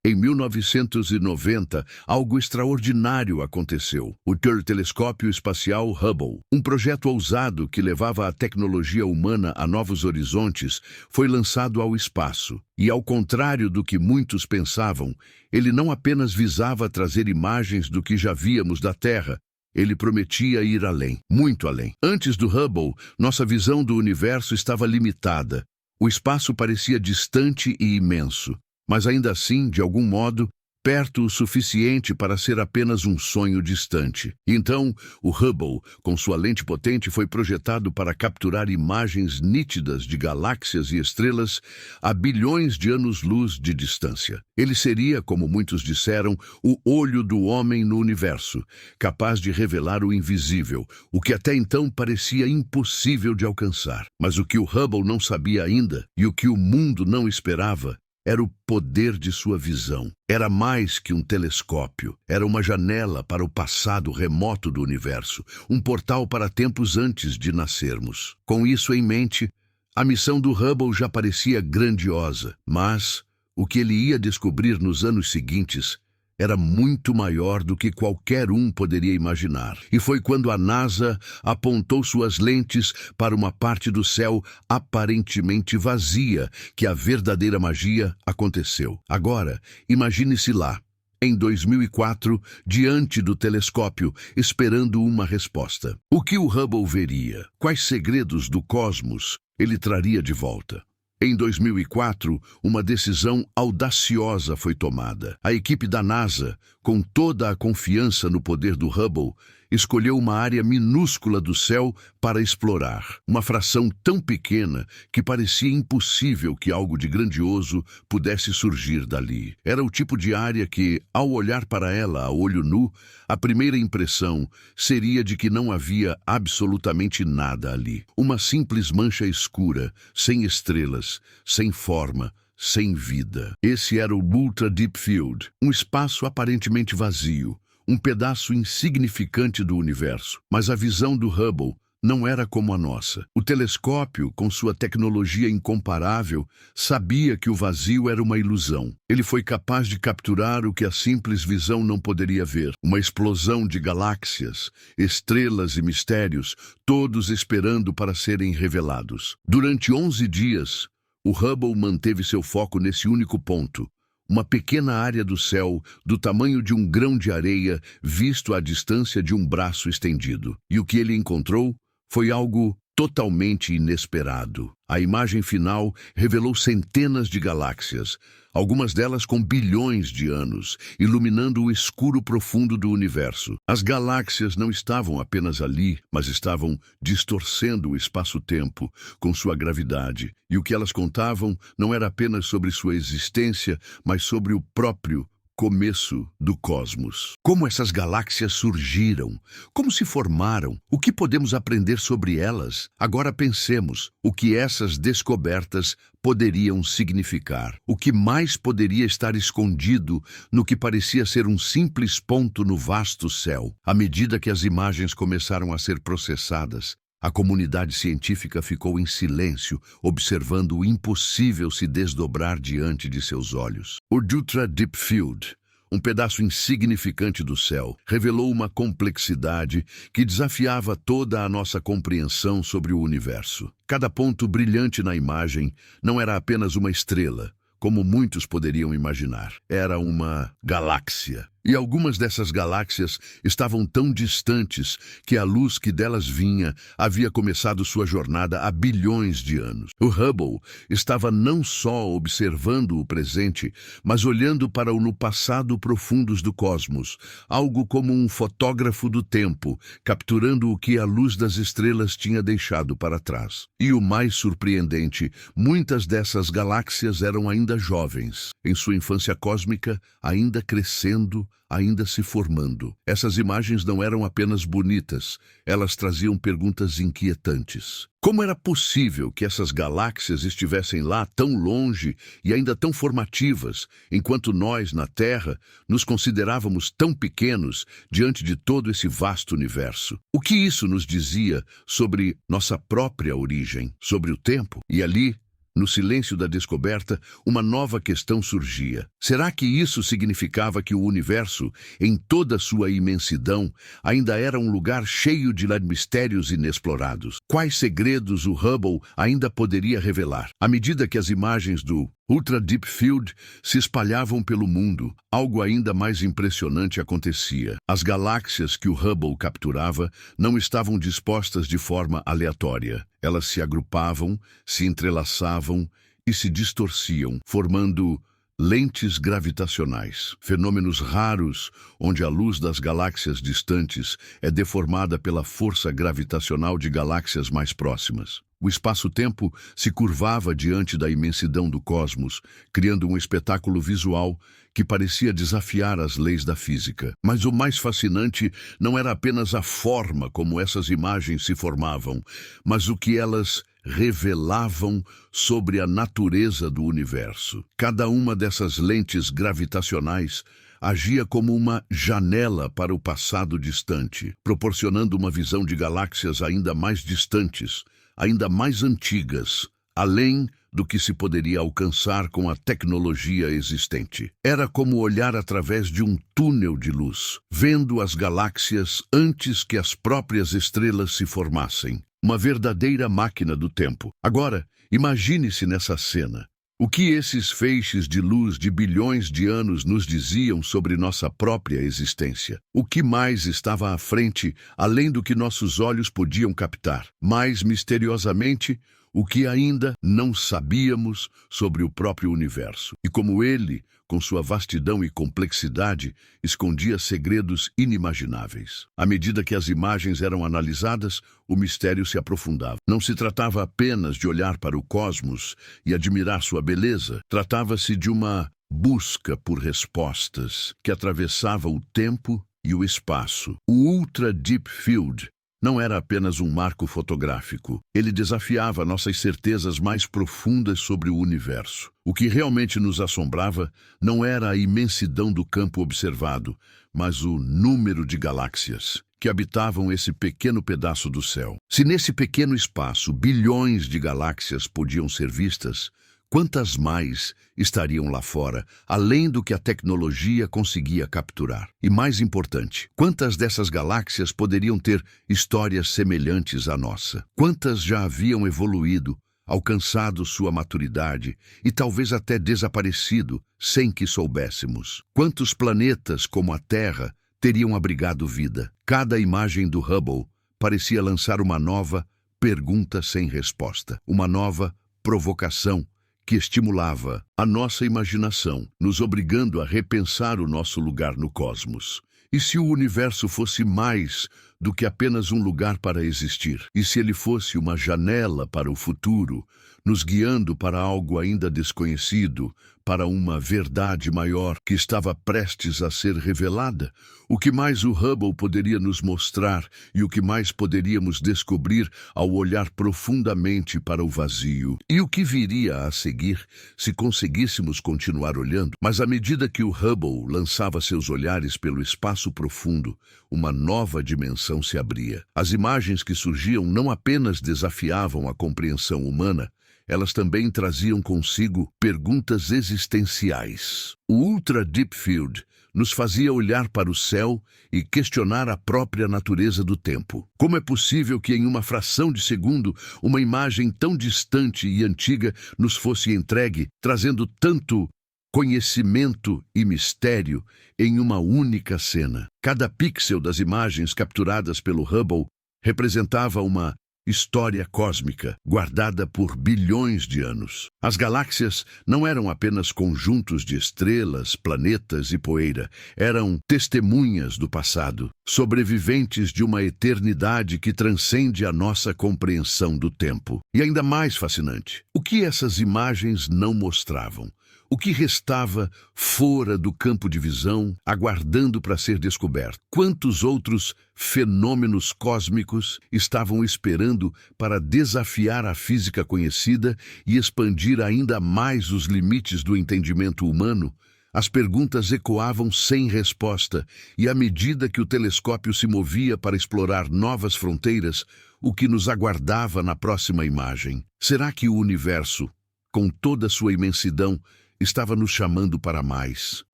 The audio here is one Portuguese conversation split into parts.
Em 1990, algo extraordinário aconteceu. O telescópio espacial Hubble, um projeto ousado que levava a tecnologia humana a novos horizontes, foi lançado ao espaço. E ao contrário do que muitos pensavam, ele não apenas visava trazer imagens do que já víamos da Terra, ele prometia ir além, muito além. Antes do Hubble, nossa visão do universo estava limitada. O espaço parecia distante e imenso, mas ainda assim, de algum modo, perto o suficiente para ser apenas um sonho distante. Então, o Hubble, com sua lente potente, foi projetado para capturar imagens nítidas de galáxias e estrelas a bilhões de anos-luz de distância. Ele seria, como muitos disseram, o olho do homem no universo, capaz de revelar o invisível, o que até então parecia impossível de alcançar. Mas o que o Hubble não sabia ainda, e o que o mundo não esperava, era o poder de sua visão. Era mais que um telescópio. Era uma janela para o passado remoto do universo, um portal para tempos antes de nascermos. Com isso em mente, a missão do Hubble já parecia grandiosa, mas o que ele ia descobrir nos anos seguintes era muito maior do que qualquer um poderia imaginar. E foi quando a NASA apontou suas lentes para uma parte do céu aparentemente vazia que a verdadeira magia aconteceu. Agora, imagine-se lá, em 2004, diante do telescópio, esperando uma resposta. O que o Hubble veria? Quais segredos do cosmos ele traria de volta? Em 2004, uma decisão audaciosa foi tomada. A equipe da NASA, com toda a confiança no poder do Hubble, escolheu uma área minúscula do céu para explorar. Uma fração tão pequena que parecia impossível que algo de grandioso pudesse surgir dali. Era o tipo de área que, ao olhar para ela a olho nu, a primeira impressão seria de que não havia absolutamente nada ali. Uma simples mancha escura, sem estrelas, sem forma, sem vida. Esse era o Ultra Deep Field, um espaço aparentemente vazio, um pedaço insignificante do universo. Mas a visão do Hubble não era como a nossa. O telescópio, com sua tecnologia incomparável, sabia que o vazio era uma ilusão. Ele foi capaz de capturar o que a simples visão não poderia ver. Uma explosão de galáxias, estrelas e mistérios, todos esperando para serem revelados. Durante 11 dias, o Hubble manteve seu foco nesse único ponto. Uma pequena área do céu, do tamanho de um grão de areia, visto à distância de um braço estendido. E o que ele encontrou foi algo totalmente inesperado. A imagem final revelou centenas de galáxias, algumas delas com bilhões de anos, iluminando o escuro profundo do universo. As galáxias não estavam apenas ali, mas estavam distorcendo o espaço-tempo com sua gravidade. E o que elas contavam não era apenas sobre sua existência, mas sobre o próprio começo do cosmos. Como essas galáxias surgiram? Como se formaram? O que podemos aprender sobre elas? Agora pensemos o que essas descobertas poderiam significar. O que mais poderia estar escondido no que parecia ser um simples ponto no vasto céu? À medida que as imagens começaram a ser processadas, a comunidade científica ficou em silêncio, observando o impossível se desdobrar diante de seus olhos. O Ultra Deep Field, um pedaço insignificante do céu, revelou uma complexidade que desafiava toda a nossa compreensão sobre o universo. Cada ponto brilhante na imagem não era apenas uma estrela, como muitos poderiam imaginar. Era uma galáxia. E algumas dessas galáxias estavam tão distantes que a luz que delas vinha havia começado sua jornada há bilhões de anos. O Hubble estava não só observando o presente, mas olhando para o no passado profundos do cosmos, algo como um fotógrafo do tempo, capturando o que a luz das estrelas tinha deixado para trás. E o mais surpreendente, muitas dessas galáxias eram ainda jovens, em sua infância cósmica, ainda crescendo, ainda se formando. Essas imagens não eram apenas bonitas, elas traziam perguntas inquietantes. Como era possível que essas galáxias estivessem lá tão longe e ainda tão formativas, enquanto nós, na Terra, nos considerávamos tão pequenos diante de todo esse vasto universo? O que isso nos dizia sobre nossa própria origem, sobre o tempo? E ali, No silêncio da descoberta, uma nova questão surgia. Será que isso significava que o universo, em toda sua imensidão, ainda era um lugar cheio de mistérios inexplorados? Quais segredos o Hubble ainda poderia revelar? À medida que as imagens do Ultra Deep Field se espalhavam pelo mundo, algo ainda mais impressionante acontecia. As galáxias que o Hubble capturava não estavam dispostas de forma aleatória. Elas se agrupavam, se entrelaçavam e se distorciam, formando lentes gravitacionais, fenômenos raros onde a luz das galáxias distantes é deformada pela força gravitacional de galáxias mais próximas. O espaço-tempo se curvava diante da imensidão do cosmos, criando um espetáculo visual que parecia desafiar as leis da física. Mas o mais fascinante não era apenas a forma como essas imagens se formavam, mas o que elas revelavam sobre a natureza do universo. Cada uma dessas lentes gravitacionais agia como uma janela para o passado distante, proporcionando uma visão de galáxias ainda mais distantes, ainda mais antigas, além do que se poderia alcançar com a tecnologia existente. Era como olhar através de um túnel de luz, vendo as galáxias antes que as próprias estrelas se formassem. Uma verdadeira máquina do tempo. Agora, imagine-se nessa cena. O que esses feixes de luz de bilhões de anos nos diziam sobre nossa própria existência? O que mais estava à frente, além do que nossos olhos podiam captar? Mais misteriosamente, o que ainda não sabíamos sobre o próprio universo. E como ele, com sua vastidão e complexidade, escondia segredos inimagináveis. À medida que as imagens eram analisadas, o mistério se aprofundava. Não se tratava apenas de olhar para o cosmos e admirar sua beleza. Tratava-se de uma busca por respostas que atravessava o tempo e o espaço. O Ultra Deep Field não era apenas um marco fotográfico. Ele desafiava nossas certezas mais profundas sobre o universo. O que realmente nos assombrava não era a imensidão do campo observado, mas o número de galáxias que habitavam esse pequeno pedaço do céu. Se nesse pequeno espaço bilhões de galáxias podiam ser vistas, quantas mais estariam lá fora, além do que a tecnologia conseguia capturar? E mais importante, quantas dessas galáxias poderiam ter histórias semelhantes à nossa? Quantas já haviam evoluído, alcançado sua maturidade e talvez até desaparecido sem que soubéssemos? Quantos planetas como a Terra teriam abrigado vida? Cada imagem do Hubble parecia lançar uma nova pergunta sem resposta, uma nova provocação que estimulava a nossa imaginação, nos obrigando a repensar o nosso lugar no cosmos. E se o universo fosse mais do que apenas um lugar para existir? E se ele fosse uma janela para o futuro, nos guiando para algo ainda desconhecido, para uma verdade maior que estava prestes a ser revelada? O que mais o Hubble poderia nos mostrar e o que mais poderíamos descobrir ao olhar profundamente para o vazio? E o que viria a seguir se conseguíssemos continuar olhando? Mas à medida que o Hubble lançava seus olhares pelo espaço profundo, uma nova dimensão se abria. As imagens que surgiam não apenas desafiavam a compreensão humana, elas também traziam consigo perguntas existenciais. O Ultra Deep Field nos fazia olhar para o céu e questionar a própria natureza do tempo. Como é possível que em uma fração de segundo uma imagem tão distante e antiga nos fosse entregue, trazendo tanto conhecimento e mistério em uma única cena? Cada pixel das imagens capturadas pelo Hubble representava uma história cósmica, guardada por bilhões de anos. As galáxias não eram apenas conjuntos de estrelas, planetas e poeira. Eram testemunhas do passado, sobreviventes de uma eternidade que transcende a nossa compreensão do tempo. E ainda mais fascinante, o que essas imagens não mostravam? O que restava fora do campo de visão, aguardando para ser descoberto? Quantos outros fenômenos cósmicos estavam esperando para desafiar a física conhecida e expandir ainda mais os limites do entendimento humano? As perguntas ecoavam sem resposta, e à medida que o telescópio se movia para explorar novas fronteiras, o que nos aguardava na próxima imagem? Será que o universo com toda a sua imensidão, estava nos chamando para mais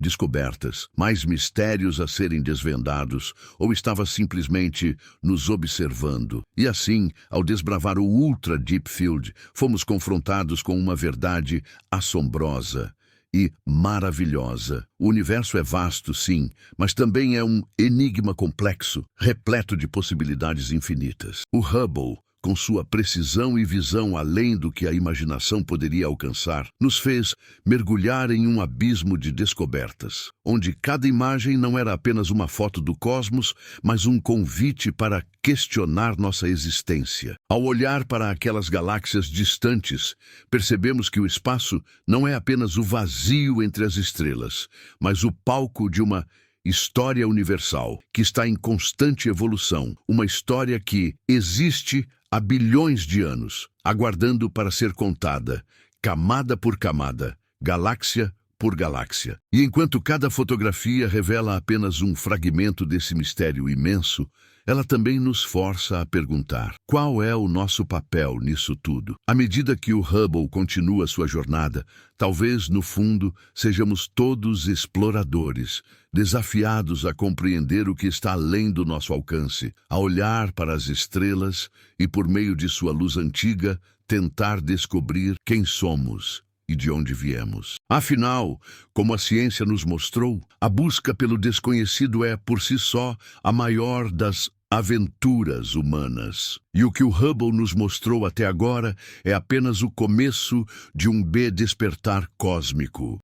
descobertas, mais mistérios a serem desvendados, ou estava simplesmente nos observando. E assim, ao desbravar o Ultra Deep Field, fomos confrontados com uma verdade assombrosa e maravilhosa. O universo é vasto, sim, mas também é um enigma complexo, repleto de possibilidades infinitas. O Hubble, com sua precisão e visão além do que a imaginação poderia alcançar, nos fez mergulhar em um abismo de descobertas, onde cada imagem não era apenas uma foto do cosmos, mas um convite para questionar nossa existência. Ao olhar para aquelas galáxias distantes, percebemos que o espaço não é apenas o vazio entre as estrelas, mas o palco de uma história universal que está em constante evolução, uma história que existe há bilhões de anos, aguardando para ser contada, camada por camada, galáxia por galáxia. E enquanto cada fotografia revela apenas um fragmento desse mistério imenso, ela também nos força a perguntar: qual é o nosso papel nisso tudo? À medida que o Hubble continua sua jornada, talvez, no fundo, sejamos todos exploradores, desafiados a compreender o que está além do nosso alcance, a olhar para as estrelas e, por meio de sua luz antiga, tentar descobrir quem somos e de onde viemos. Afinal, como a ciência nos mostrou, a busca pelo desconhecido é, por si só, a maior das aventuras humanas. E o que o Hubble nos mostrou até agora é apenas o começo de um despertar cósmico.